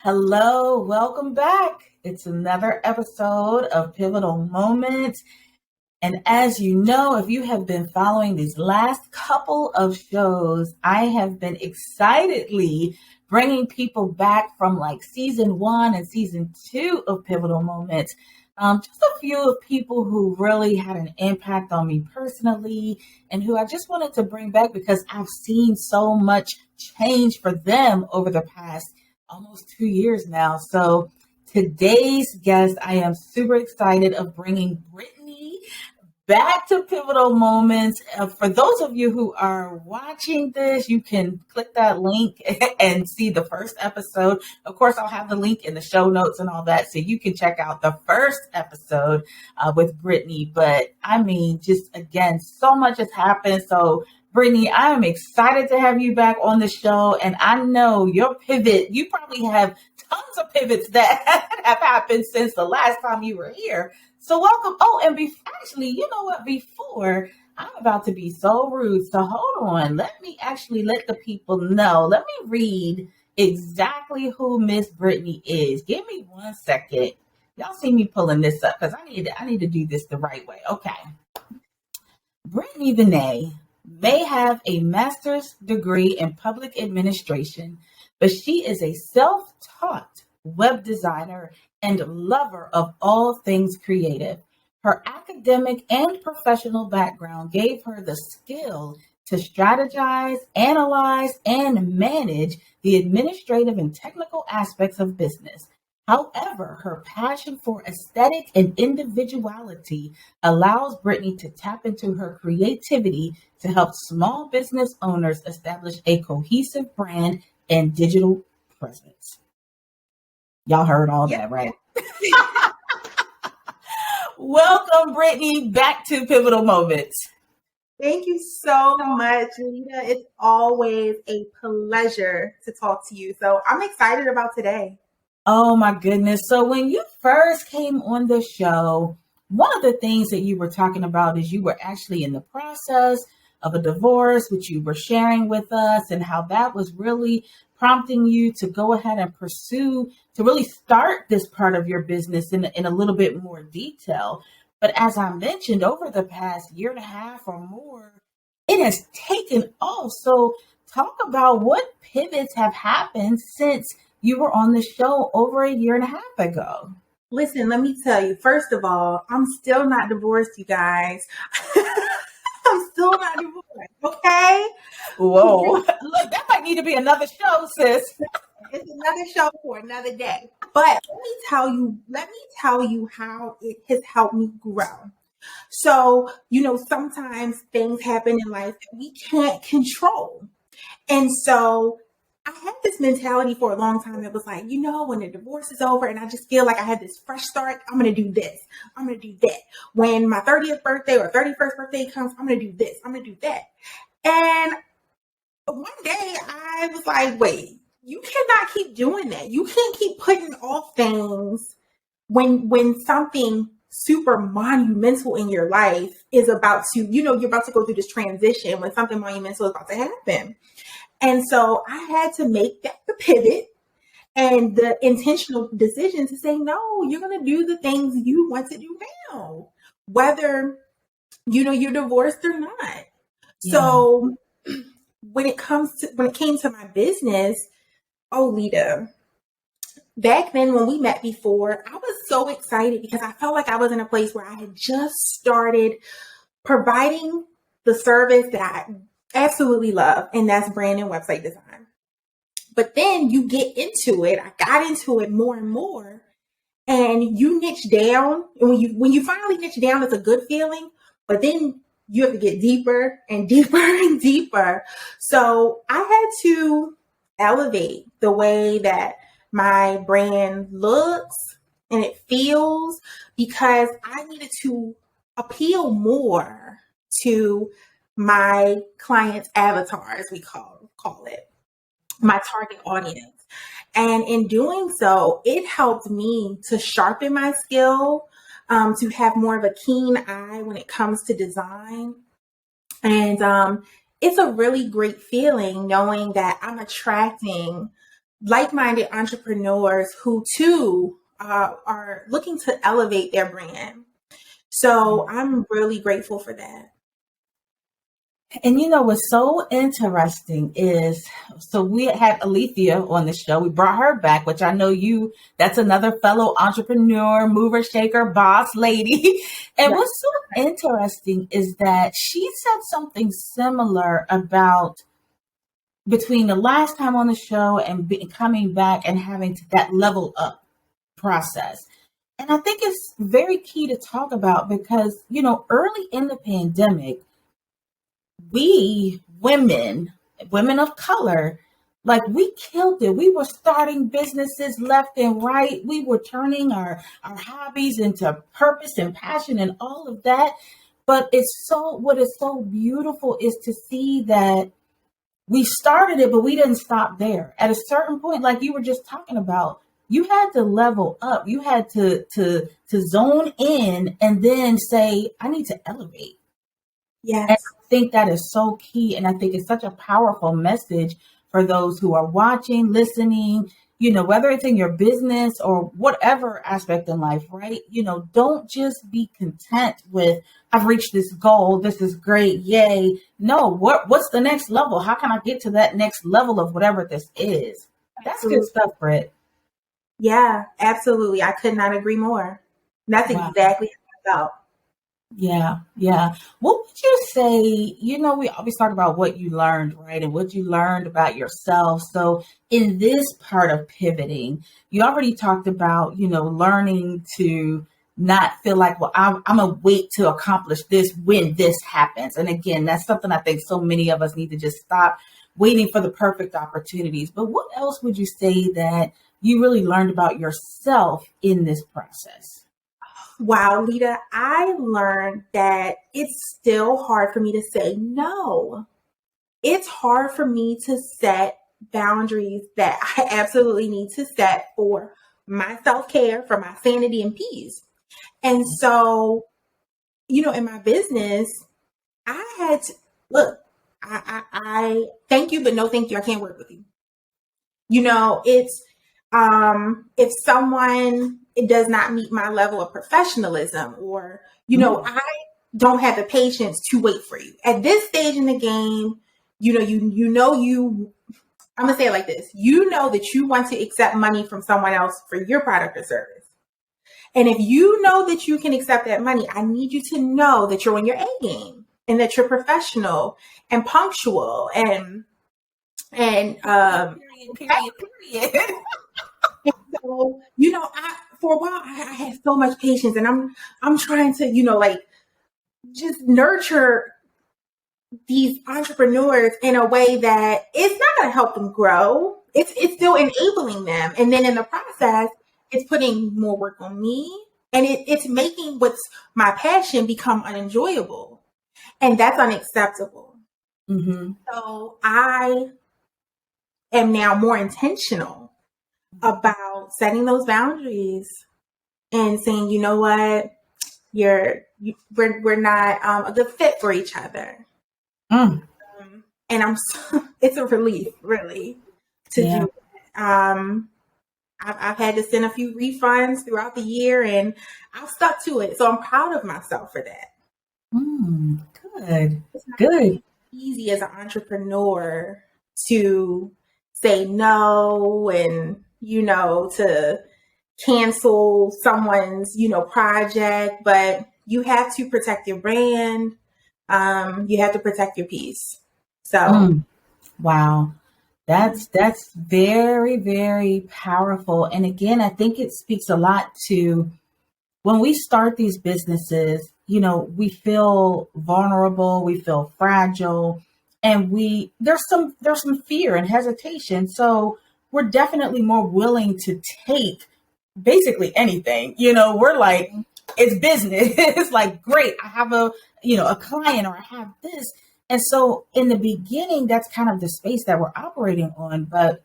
Hello, welcome back. It's another episode of Pivotal Moments. And as you know, if you have been following these last couple of shows, I have been excitedly bringing people back from like season one and season two of Pivotal Moments. Just a few of people who really had an impact on me personally and who I just wanted to bring back because I've seen so much change for them over the past almost 2 years now. So today's guest, I am super excited of bringing Brittany back to Pivotal Moments. For those of you who are watching this, you can click that link and see the first episode. Of course, I'll have the link in the show notes and all that, so you can check out the first episode with Brittany. But I mean, just again, so much has happened. So Brittany, I am excited to have you back on the show. And I know your pivot, you probably have tons of pivots that have happened since the last time you were here. So welcome. Oh, and actually, you know what? Before I'm about to be so rude, so hold on. Let me actually let the people know. Let me read exactly who Miss Brittany is. Give me 1 second. Y'all see me pulling this up because I need to do this the right way. Okay. Brittany Veney may have a master's degree in public administration, but she is a self-taught web designer and lover of all things creative. Her academic and professional background gave her the skill to strategize, analyze, and manage the administrative and technical aspects of business. However, her passion for aesthetic and individuality allows Brittany to tap into her creativity to help small business owners establish a cohesive brand and digital presence. Y'all heard all that, right? Welcome, Brittany, back to Pivotal Moments. Thank you so much, Lita. It's always a pleasure to talk to you. So I'm excited about today. Oh my goodness. So when you first came on the show, one of the things that you were talking about is you were actually in the process of a divorce, which you were sharing with us, and how that was really prompting you to go ahead and pursue, to really start this part of your business in a little bit more detail. But as I mentioned, over the past year and a half or more, it has taken off. So talk about what pivots have happened since you were on the show over a year and a half ago. Listen, let me tell you, first of all, I'm still not divorced, you guys. I'm still not divorced, okay? Whoa. Look, that might need to be another show, sis. It's another show for another day. But let me tell you how it has helped me grow. So, sometimes things happen in life that we can't control. And so I had this mentality for a long time that was like, when the divorce is over and I just feel like I had this fresh start, I'm going to do this. I'm going to do that. When my 30th birthday or 31st birthday comes, I'm going to do this. I'm going to do that. And one day I was like, wait, you cannot keep doing that. You can't keep putting off things when something super monumental in your life is about to, you're about to go through this transition when something monumental is about to happen. And so I had to make that the pivot and the intentional decision to say, no, you're going to do the things you want to do now, whether, you're divorced or not. Yeah. So when it came to my business, Lita, back then when we met before, I was so excited because I felt like I was in a place where I had just started providing the service that I absolutely love, and that's brand and website design. But then you get into it. I got into it more and more, and you niche down. And when you finally niche down, it's a good feeling. But then you have to get deeper and deeper and deeper. So I had to elevate the way that my brand looks and it feels, because I needed to appeal more to my client's avatar, as we call it, my target audience. And in doing so, it helped me to sharpen my skill, to have more of a keen eye when it comes to design. And it's a really great feeling knowing that I'm attracting like-minded entrepreneurs who too are looking to elevate their brand. So I'm really grateful for that. And what's so interesting is, so we had Alethea on the show. We brought her back, which I know that's another fellow entrepreneur, mover, shaker, boss lady. And Yeah. what's so interesting is that she said something similar about between the last time on the show and coming back and having that level up process. And I think it's very key to talk about because, early in the pandemic, we women of color, like we killed it. We were starting businesses left and right. We were turning our hobbies into purpose and passion and all of that. But what is so beautiful is to see that we started it, but we didn't stop there. At a certain point, like you were just talking about, you had to level up. You had to zone in and then say, I need to elevate. Yes. And I think that is so key. And I think it's such a powerful message for those who are watching, listening, whether it's in your business or whatever aspect in life, right? Don't just be content with, I've reached this goal. This is great. Yay. No, what's the next level? How can I get to that next level of whatever this is? That's Absolutely. good stuff, Brit. Yeah, absolutely. I could not agree more. That's exactly how I felt. Yeah, yeah. What would you say? We always talk about what you learned, right? And what you learned about yourself. So, in this part of pivoting, you already talked about, learning to not feel like, well, I'm going to wait to accomplish this when this happens. And again, that's something I think so many of us need to just stop waiting for the perfect opportunities. But what else would you say that you really learned about yourself in this process? Wow, Lita, I learned that it's still hard for me to say no. It's hard for me to set boundaries that I absolutely need to set for my self-care, for my sanity and peace. And so, in my business, I had to look, I thank you, but no thank you. I can't work with you. It's if someone does not meet my level of professionalism, or I don't have the patience to wait for you at this stage in the game. I'm gonna say it like this: that you want to accept money from someone else for your product or service, and if you know that you can accept that money, I need you to know that you're on your A game and that you're professional and punctual and Period. So, for a while I had so much patience, and I'm trying to, just nurture these entrepreneurs in a way that it's not going to help them grow. It's still enabling them, and then in the process, it's putting more work on me, and it's making what's my passion become unenjoyable, and that's unacceptable. Mm-hmm. So I am now more intentional about setting those boundaries and saying, you know what, we're not a good fit for each other. And it's a relief, really, to do. I've had to send a few refunds throughout the year, and I've stuck to it. So I'm proud of myself for that. Good. It's not Good. easy as an entrepreneur to say no and, to cancel someone's, project, but you have to protect your brand. You have to protect your peace. So, wow. That's very, very powerful. And again, I think it speaks a lot to when we start these businesses, we feel vulnerable, we feel fragile, and there's some fear and hesitation. So we're definitely more willing to take basically anything. We're like, it's business. It's like, great, I have a client, or I have this. And so in the beginning, that's kind of the space that we're operating on. But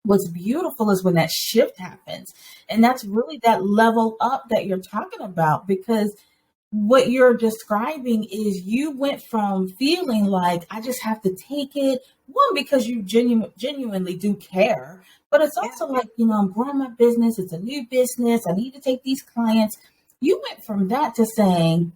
what's beautiful is when that shift happens. And that's really that level up that you're talking about, because what you're describing is you went from feeling like I just have to take it, one, because you genuinely do care, But it's Yeah. also like, I'm growing my business. It's a new business. I need to take these clients. You went from that to saying,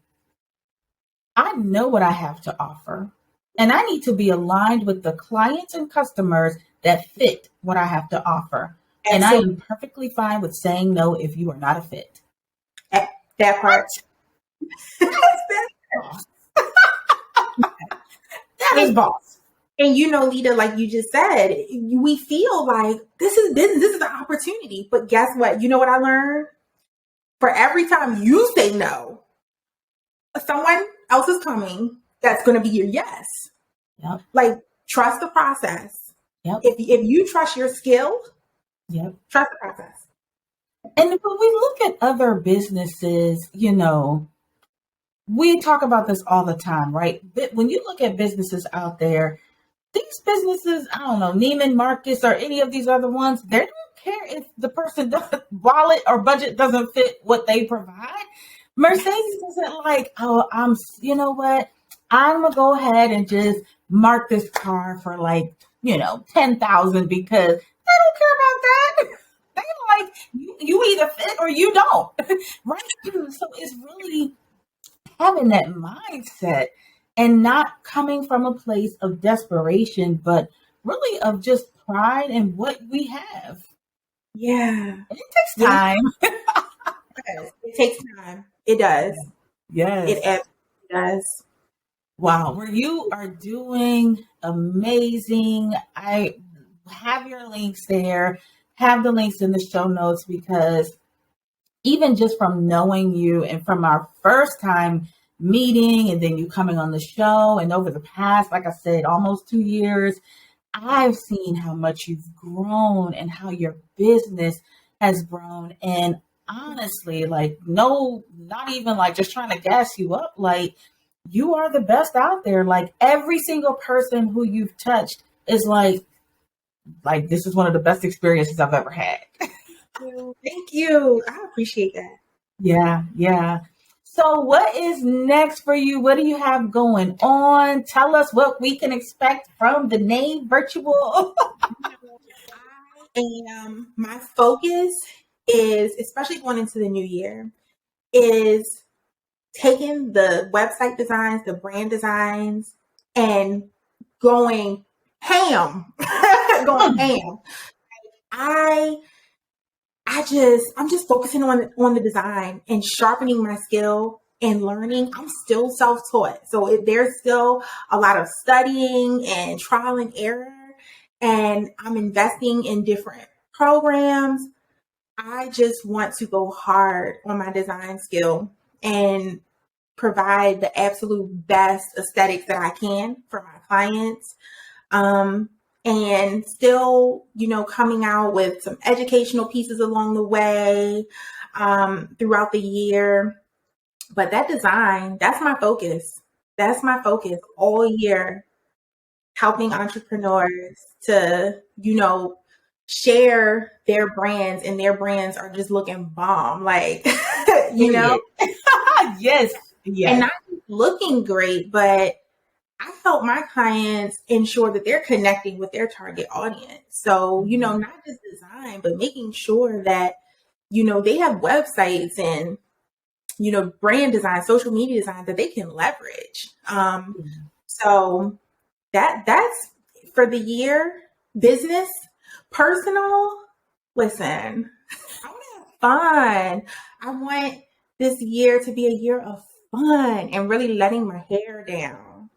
I know what I have to offer, and I need to be aligned with the clients and customers that fit what I have to offer. And I Absolutely. am perfectly fine with saying no if you are not a fit. That part. Boss. That is and, boss. and Lita, like you just said, we feel like this is business, this is an opportunity. But guess what? You know what I learned? For every time you say no, someone else is coming that's going to be your yes. Yep. Like, trust the process. Yep. If you trust your skill, Yep. trust the process. And when we look at other businesses, we talk about this all the time, right? But when you look at businesses out there, these businesses, I don't know, Neiman Marcus or any of these other ones, they don't care if the person wallet or budget doesn't fit what they provide. Mercedes isn't like, oh, you know what? I'm gonna go ahead and just mark this car for like, 10,000 because they don't care about that. They like you either fit or you don't, right? So it's really having that mindset and not coming from a place of desperation, but really of just pride in what we have. Yeah. And it takes time. It takes time. It does. Yes. It absolutely does. Wow. Where you are doing amazing. I have your links there, have the links in the show notes, because even just from knowing you and from our first time meeting and then you coming on the show and over the past, like I said, almost 2 years, I've seen how much you've grown and how your business has grown. And honestly, like, no, not even like just trying to gas you up. Like, you are the best out there. Like, every single person who you've touched is like, this is one of the best experiences I've ever had. Thank you. I appreciate that. Yeah, yeah. So what is next for you? What do you have going on? Tell us what we can expect from the name Virtual. My focus is, especially going into the new year, is taking the website designs, the brand designs, and going ham. Going ham. I'm just focusing on the design and sharpening my skill and learning. I'm still self-taught. So there's still a lot of studying and trial and error, and I'm investing in different programs. I just want to go hard on my design skill and provide the absolute best aesthetics that I can for my clients. And still, coming out with some educational pieces along the way, throughout the year. But that design, that's my focus. That's my focus all year, helping entrepreneurs to, share their brands, and their brands are just looking bomb. Like, Yes. And not just looking great, but I help my clients ensure that they're connecting with their target audience. So, not just design, but making sure that, they have websites and, brand design, social media design that they can leverage. So that's for the year. Business, personal, listen, I want to have fun. I want this year to be a year of fun and really letting my hair down.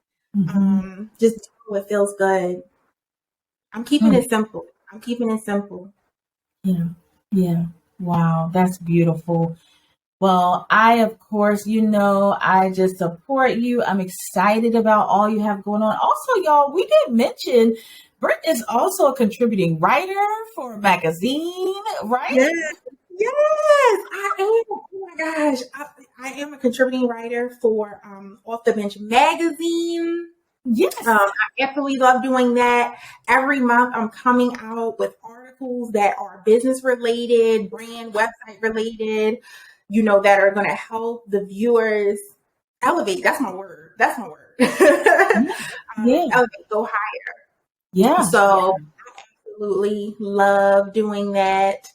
Just do what feels good. I'm keeping it simple. Yeah. Yeah. Wow. That's beautiful. Well, I, of course, I just support you. I'm excited about all you have going on. Also, y'all, we did mention Brit is also a contributing writer for a magazine, right? Yes, I am. Oh my gosh. I am a contributing writer for Off the Bench magazine. Yes. I absolutely love doing that. Every month I'm coming out with articles that are business related, brand, website related, that are going to help the viewers elevate. That's my word. Elevate, go higher. Yeah. So I absolutely love doing that.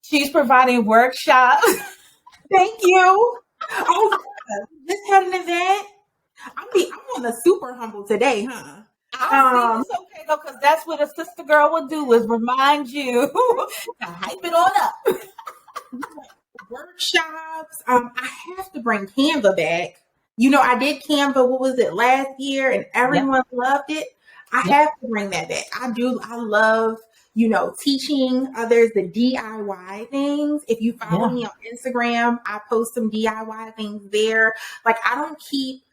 She's providing workshops. Thank you. Oh, yeah. Just had an event. I'm on the super humble today, huh? I see, it's okay though, because that's what a sister girl would do, is remind you to hype it on up. Workshops. I have to bring Canva back. I did Canva, what was it, last year, and Yep. everyone loved it. I Yep. have to bring that back. I do. I love, teaching others the DIY things. If you follow Yeah. me on Instagram, I post some DIY things there. Like, I don't keep,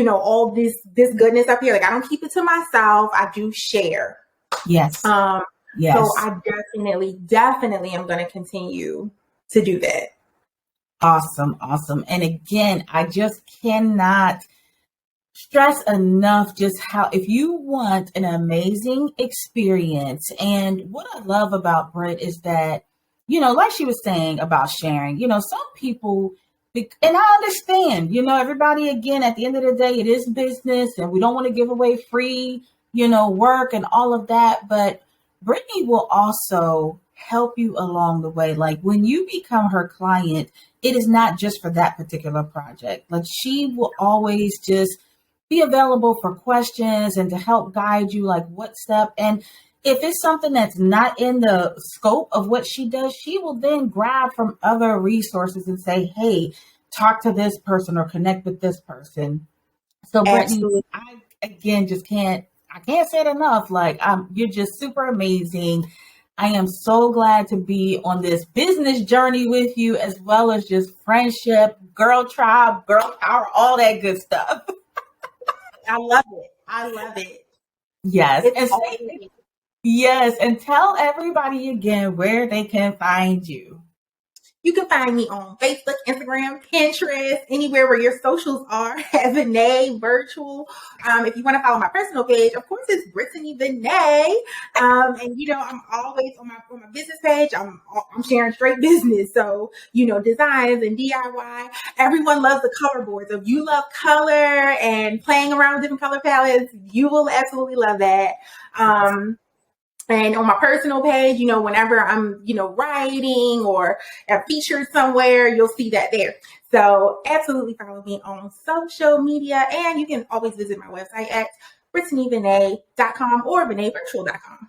all this goodness up here. Like, I don't keep it to myself. I do share. Yes. Yes. So I definitely am going to continue to do that. Awesome. Awesome. And again, I just cannot stress enough just how, if you want an amazing experience, and what I love about Brit is that, like she was saying about sharing, some people, and I understand, everybody, again, at the end of the day, it is business and we don't want to give away free, work and all of that. But Brittany will also help you along the way. Like, when you become her client, it is not just for that particular project. Like, she will always just be available for questions and to help guide you, like what step. And if it's something that's not in the scope of what she does, she will then grab from other resources and say, hey, talk to this person or connect with this person. So Brittany, Absolutely. I again just can't say it enough. Like, you're just super amazing. I am so glad to be on this business journey with you, as well as just friendship, girl tribe, girl power, all that good stuff. I love it. I love it. Yes. It's And always, yes. And tell everybody again where they can find you. you can find me on Facebook, Instagram, Pinterest, anywhere where your socials are at Veney Virtual. If you want to follow my personal page, of course, it's Brittany Veney. And I'm always on my business page. I'm sharing straight business, so designs and DIY. Everyone loves the color board. So if you love color and playing around with different color palettes, you will absolutely love that. And on my personal page, whenever I'm, writing or featured somewhere, you'll see that there. So absolutely follow me on social media. And you can always visit my website at BrittanyVeney.com or VeneyVirtual.com.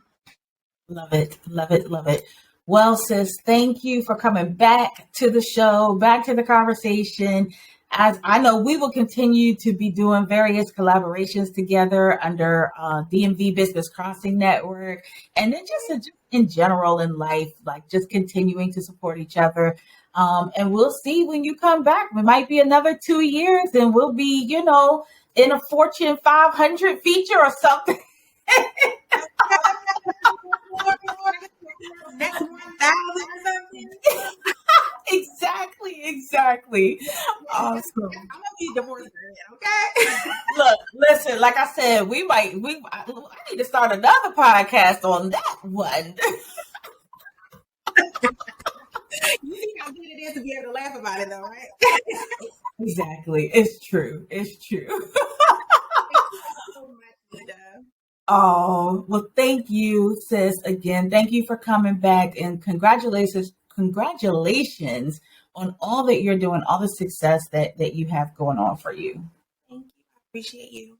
Love it. Love it. Love it. Well, sis, thank you for coming back to the show, back to the conversation. As I know, we will continue to be doing various collaborations together under DMV Business Crossing Network, and then just in general in life, like just continuing to support each other. And we'll see when you come back. It might be another 2 years, and we'll be, in a Fortune 500 feature or something. Next 1,000 or something. Exactly. Awesome. I'm gonna be divorced, okay? Look, listen, like I said, I need to start another podcast on that one. You see how good it is to be able to laugh about it, though, right? Exactly. It's true. So much, Oh, well, thank you, sis. Again, thank you for coming back, and congratulations on all that you're doing, all the success that you have going on for you. Thank you. I appreciate you.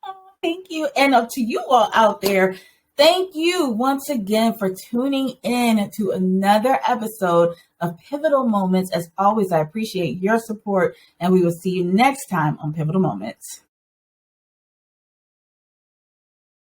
Oh, thank you. And to you all out there, thank you once again for tuning in to another episode of Pivotal Moments. As always, I appreciate your support, and we will see you next time on Pivotal Moments.